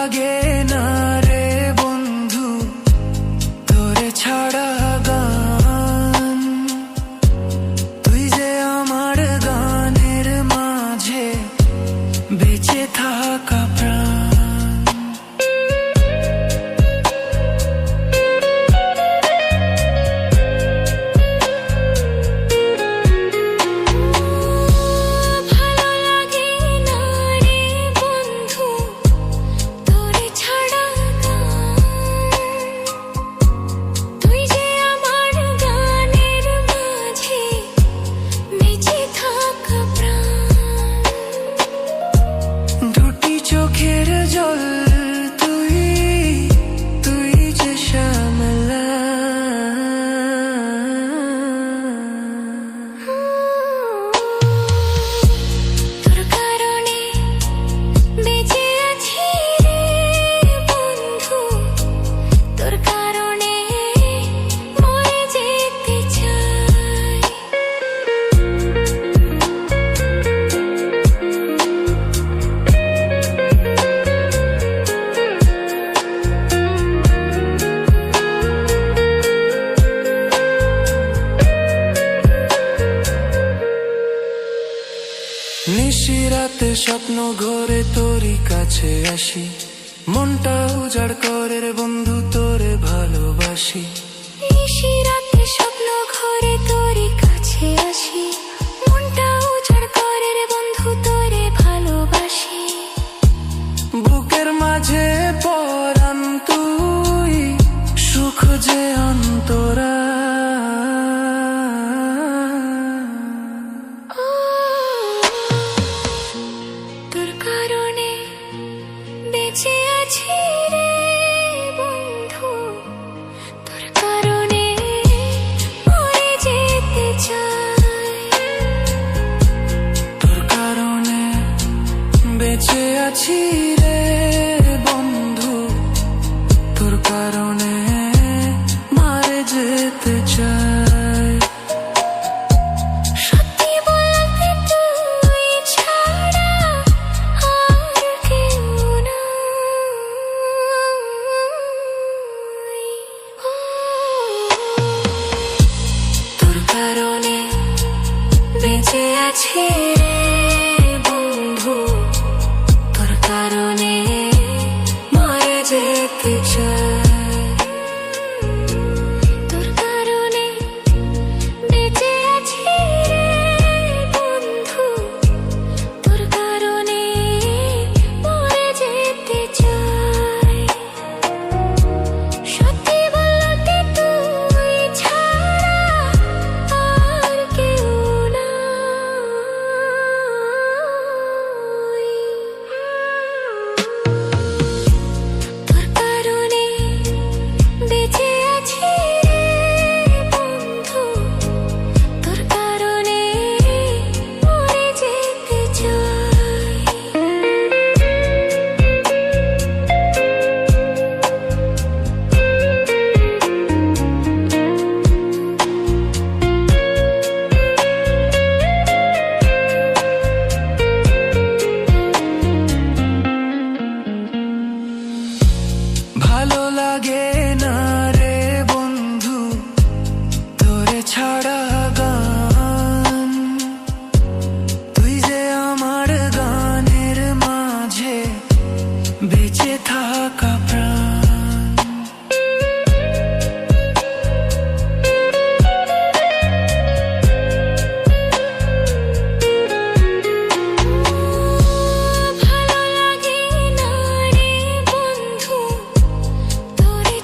লাগে না রে বন্ধু তোরে ছাড়া গান, তুই যে আমার গানের মাঝে বেঁচে থাকা প্রাণ। চোখের জল তুই, তুই যে শ্যামলা, তোর কারণে বেঁচে আছি রে বন্ধু, তোর কারণে মরে যেতে চাই। নিশিরাতে স্বপ্ন ঘরে তোরই কাছে আসি, মনটা উজাড় করে রে বন্ধু তোরে ভালোবাসি। নিশিরাতে স্বপ্ন ঘরে তোরই কাছে আসি, মনটা উজাড় করে রে বন্ধু তোরে ভালোবাসি। বুকের মাঝে পরাণ তুই, সুখ যে অন্তরা, তোর কারণে বেঁচে আছি রে বন্ধু, তোর কারণে মরে যেতে চাই। তোর কারণে বেঁচে আছি রে বন্ধু, তোর কারণে মারে যেতে চাই। সত্যি বলতে তুই ছাড়া আর কেউ নাই। তোর কারণে বেঁচে আছি রে বন্ধু, তোর কারণে মরে যেতে চাই। তোর কারণে বেঁচে আছি রে বন্ধু, তোর কারণে মরে যেতে চাই। সত্যি বলতে তুই ছাড়া আর কেউ নাই। তোর কারণে বেঁচে আছি রে বন্ধু, তোর কারণে মরে যেতে চাই। ভালো লাগে না রে বন্ধু তোরে ছাড়া গান, তুই যে আমার গানের মাঝে বেঁচে থাকা প্রাণ। ভালো লাগে না রে বন্ধু তোরে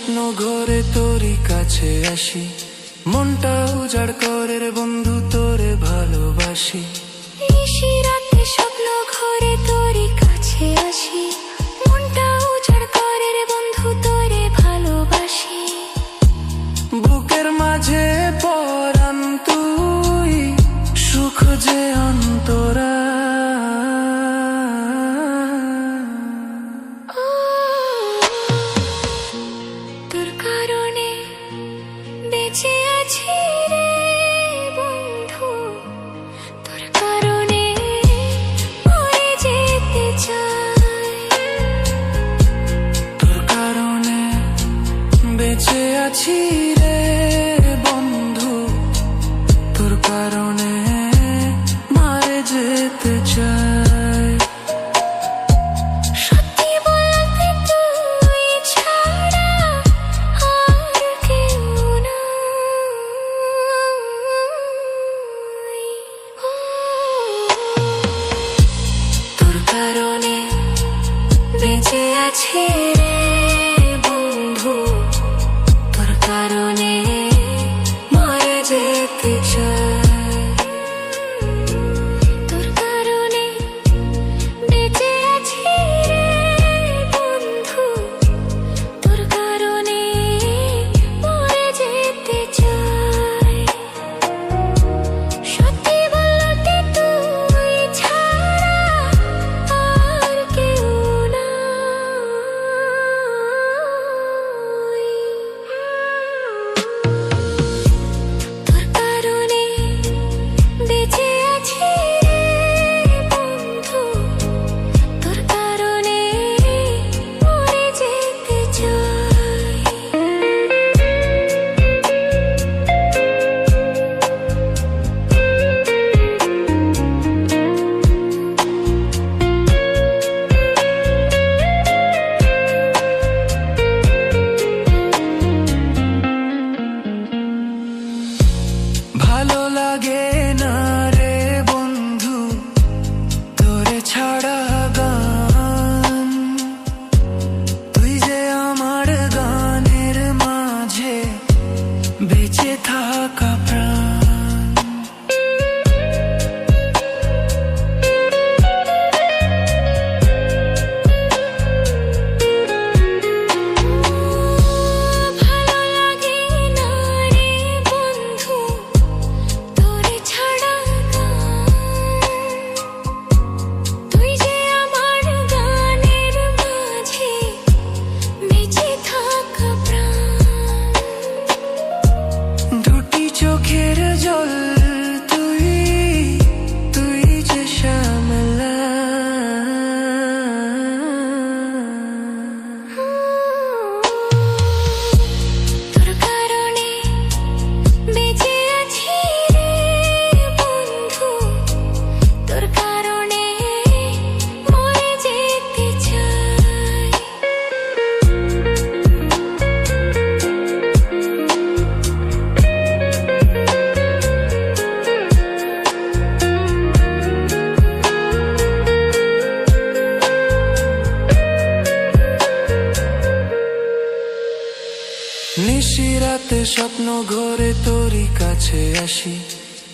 স্বপ্ন ঘরে তোরই কাছে আসি, মনটা উজাড় করে রে বন্ধু তোরে ভালোবাসি। নিশি রাতে স্বপ্ন ঘরে তোরই কাছে আসি, মনটা উজাড় করে রে বন্ধু তোরে ভালোবাসি। বুকের মাঝে পরান তুই, সুখ যে অন্তরা। তোর কারণে বেঁচে আছি রে বন্ধু, তোর কারণে মরে যেতে চাই। তোর কারণে বেঁচে আছি রে বন্ধু, তোর কারণে মারে যেতে চাই। সত্যি বলতে তুই ছাড়া আর কেউ নাই। তোর কারণে বেঁচে আছি রে বন্ধু, তোর কারণে মরে যেতে চাই। তোর কারণে বেঁচে আছি রে বন্ধু, তোর কারণে মরে যেতে চাই। সত্যি বলতে তুই ছাড়া আর কেউ নাই। তোর কারণে বেঁচে আছি রে বন্ধু, তোর কারণে মরে যেতে চাই। ভালো লাগে না রে বন্ধু তোরে ছাড়া গান, তুই যে আমার গানের মাঝে বেঁচে থাকা প্রাণ। ভালো লাগে না রে বন্ধু তোরে ছাড়া গান, তুই যে আমার গানের মাঝে বেঁচে থাকা প্রাণ। দুটি চোখের জল তুই, তুই যে শ্যামলা। তোর কারণে বেঁচে আছি রে বন্ধু, তোর কারণে মরে যেতে চাই। নিশি রাতে স্বপ্ন ঘরে তোরই কাছে আসি,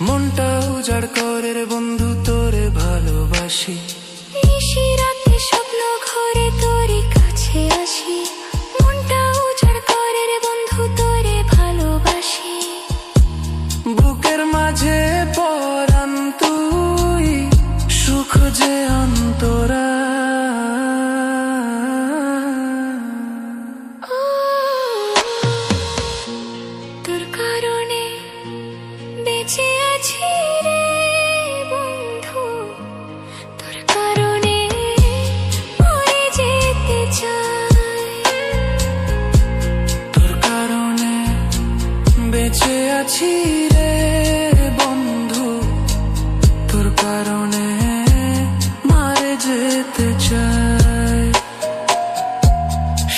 মনটা উজাড় করে রে বন্ধু তোরে ভালোবাসি। নিশি রাতে স্বপ্ন ঘরে তোরই কাছে আসি, মনটা উজাড় করে রে বন্ধু তোরে ভালোবাসি। বুকের মাঝে পরান তুই, সুখ যে অন্তরা। তোর কারণে বেঁচে আছি রে বন্ধু, তোর কারণে মরে যেতে চাই। তোর কারণে বেঁচে আছি রে বন্ধু, তোর কারণে মারে যেতে চাই।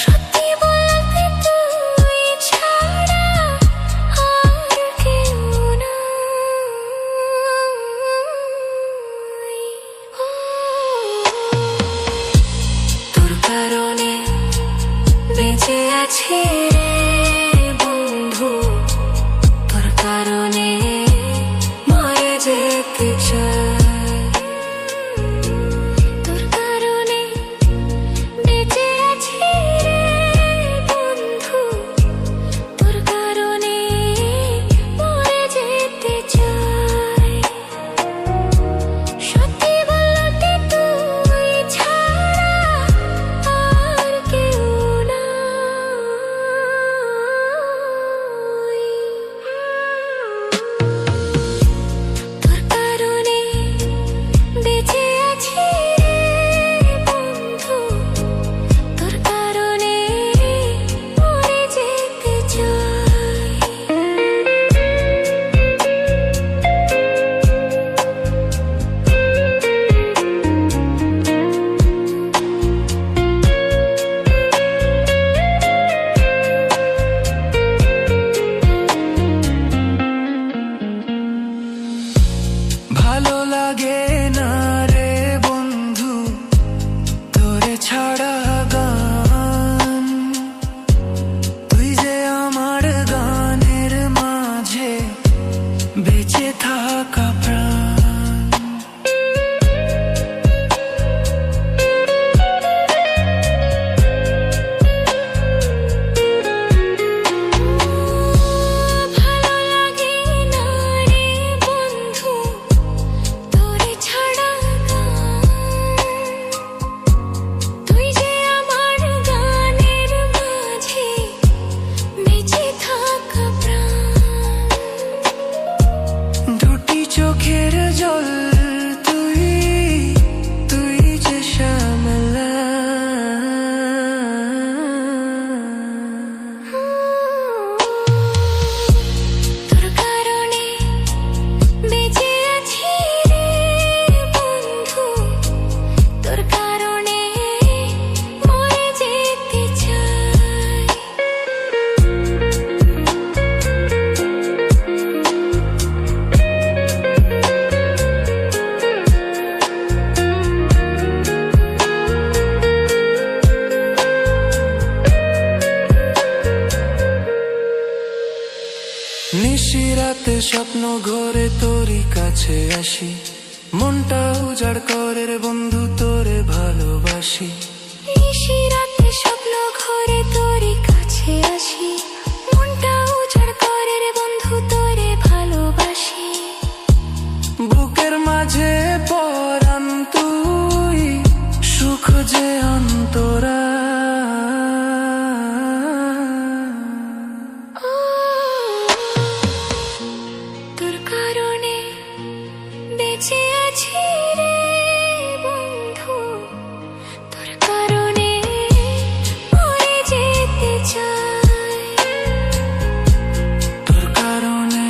সত্যি বলতে তুই ছাড়া আর কেউ নাই। তোর কারণে বেঁচে আছি রে নিশিরাতে স্বপ্ন ঘরে তোরই কাছে আসি, মনটা উজাড় করে রে বন্ধু তোরে ভালোবাসি। নিশিরাতে স্বপ্ন ঘরে তোরই কাছে আসি, মনটা উজাড় করে রে বন্ধু তোরে ভালোবাসি। বুকের মাঝে পরাণ তুই, সুখ যে অন্তরা। তোর কারণে বেঁচে আছি রে বন্ধু, তোর কারণে মরে যেতে চাই। তোর কারণে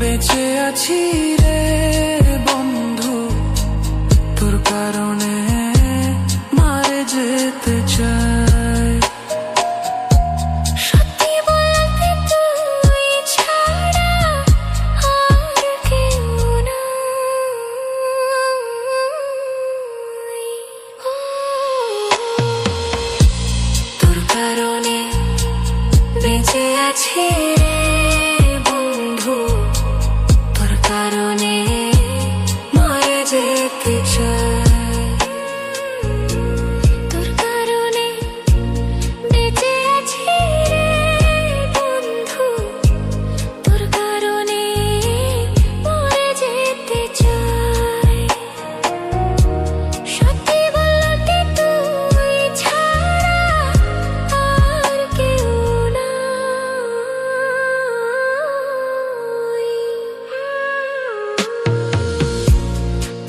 বেঁচে আছি রে বন্ধু, তোর কারণে মারে যেতে চাই। সত্যি বলতে তুই ছাড়া আর কেউ নাই। তোর কারণে বেঁচে আছি রে বন্ধু, তোর কারণে মরে যেতে চাই। তোর কারণে বেঁচে আছি রে বন্ধু, তোর কারণে মরে যেতে চাই। সত্যি বলতে তুই ছাড়া আর কেউ নাই।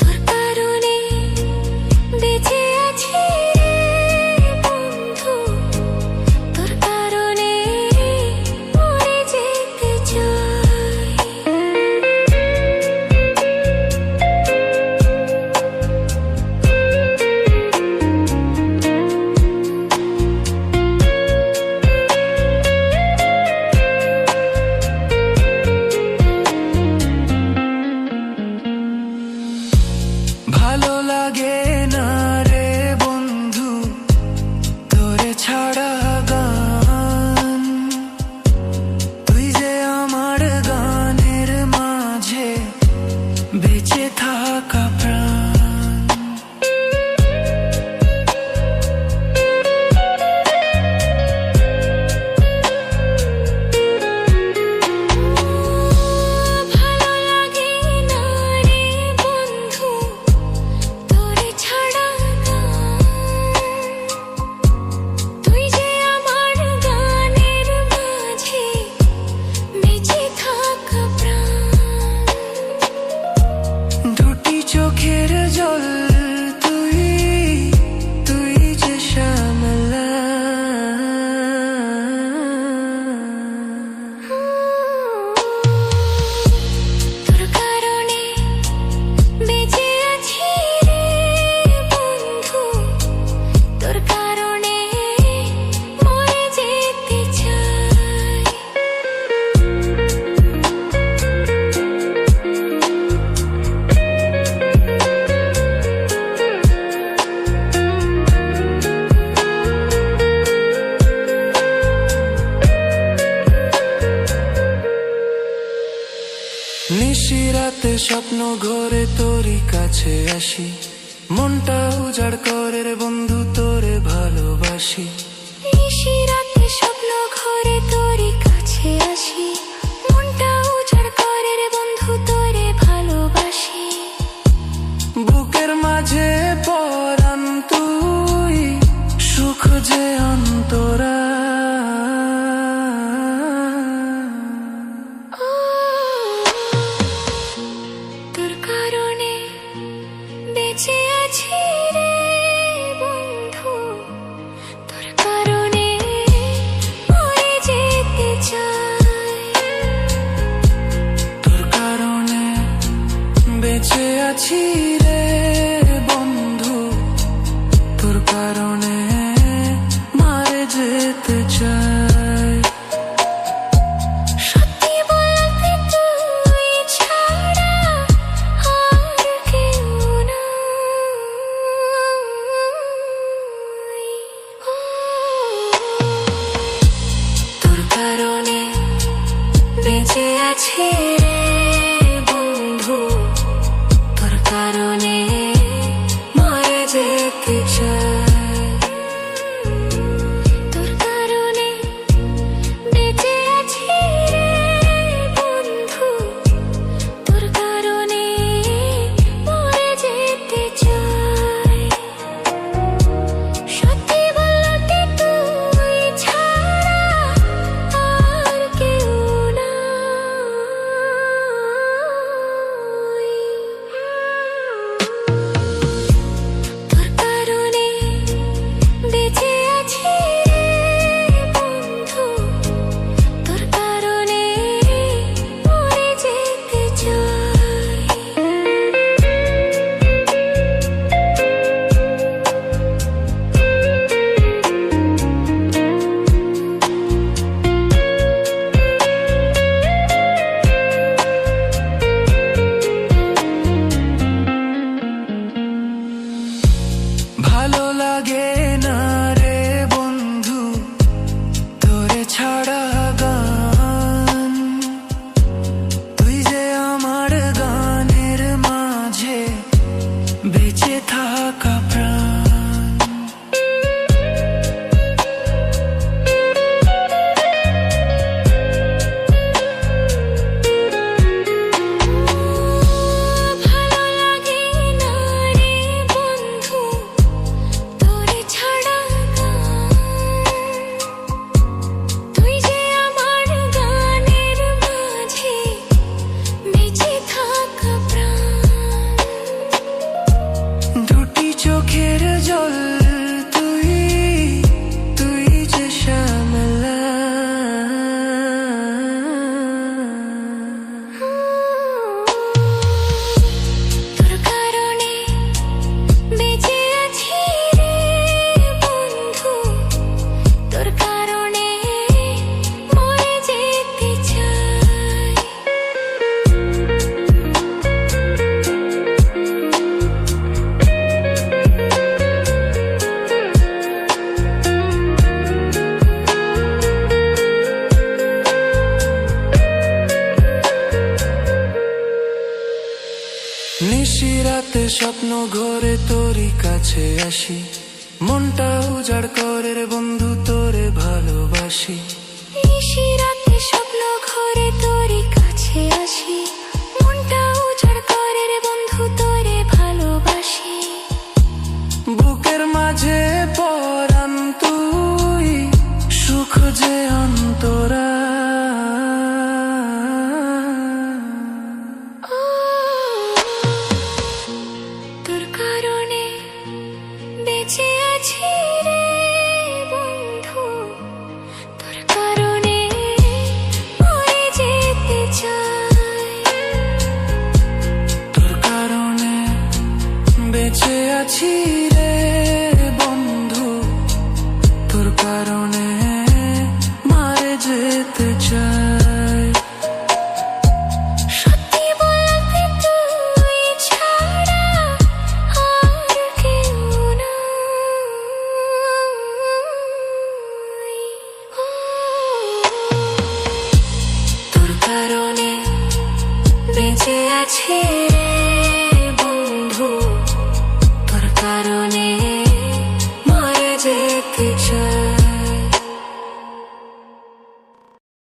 তোর কারণে বেঁচে আছি রে বন্ধু, তোর কারণে মরে যেতে চাই। ভালো লাগে না রে বন্ধু তোরে ছাড়া গান, তুই যে আমার গানের মাঝে বেঁচে থাকা প্রাণ। ভালো লাগে না রে বন্ধু তোরে ছাড়া গান, তুই যে আমার গানের মাঝে বেঁচে থাকা প্রাণ। দুটি চোখের জল তুই, তুই যে শ্যামলা। তোর কারণে বেঁচে আছি রে বন্ধু, তোর কারণে মরে যেতে চাই। নিশিরাতে স্বপ্ন ঘরে তোরই কাছে আসি, মনটা উজাড় করে রে বন্ধু তোরে ভালোবাসি। নিশিরাতে স্বপ্ন ঘরে তোরই কাছে আসি, মনটা উজাড় করে রে বন্ধু তোরে ভালোবাসি। বুকের মাঝে পরাণ তুই, সুখ যে অন্তরা। তোর কারণে বেঁচে আছি রে বন্ধু, তোর কারণে মরে যেতে চাই। তোর কারণে বেঁচে আছি রে বন্ধু, তোর কারণে মারে যেতে চাই। সত্যি বলতে তুই ছাড়া আর কেউ নাই। তোর কারণে বেঁচে আছি রে বন্ধু, তোর কারণে মরে যেতে চাই। তোর কারণে বেঁচে আছি রে বন্ধু, তোর কারণে মরে যেতে চাই। সত্যি বলতে তুই ছাড়া আর কেউ নাই। তোর কারণে বেঁচে আছি রে বন্ধু, তোর কারণে মরে যেতে চাই। ভালো লাগে না রে বন্ধু তোরে ছাড়া গান, তুই যে আমার গানের মাঝে বেঁচে থাকা প্রাণ। ভালো লাগে না রে বন্ধু তোরে ছাড়া গান, তুই যে আমার গানের মাঝে বেঁচে থাকা প্রাণ। দুটি চোখের জল তুই, তুই যে শ্যামলা। তোর কারণে বেঁচে আছি রে বন্ধু, তোর কারণে মরে যেতে চাই। নিশিরাতে স্বপ্ন ঘরে তোরই কাছে আসি, মনটা উজাড় করে রে বন্ধু তোরে ভালোবাসি। নিশিরাতে স্বপ্ন ঘরে তোরই কাছে আসি, মনটা উজাড় করে রে বন্ধু তোরে ভালোবাসি। বুকের মাঝে পরান তুই, সুখ যে অন্তরা। ও তোর কারণে বেঁচে আছি রে বন্ধু, তোর কারণে মরে যেতে চাই। তোর কারণে বেঁচে আছি রে বন্ধু, তোর কারণে মারে যেতে চাই। সত্যি বলতে তুই ছাড়া আর কেউ নাই। ও তোর কারণে বেঁচে আছি রে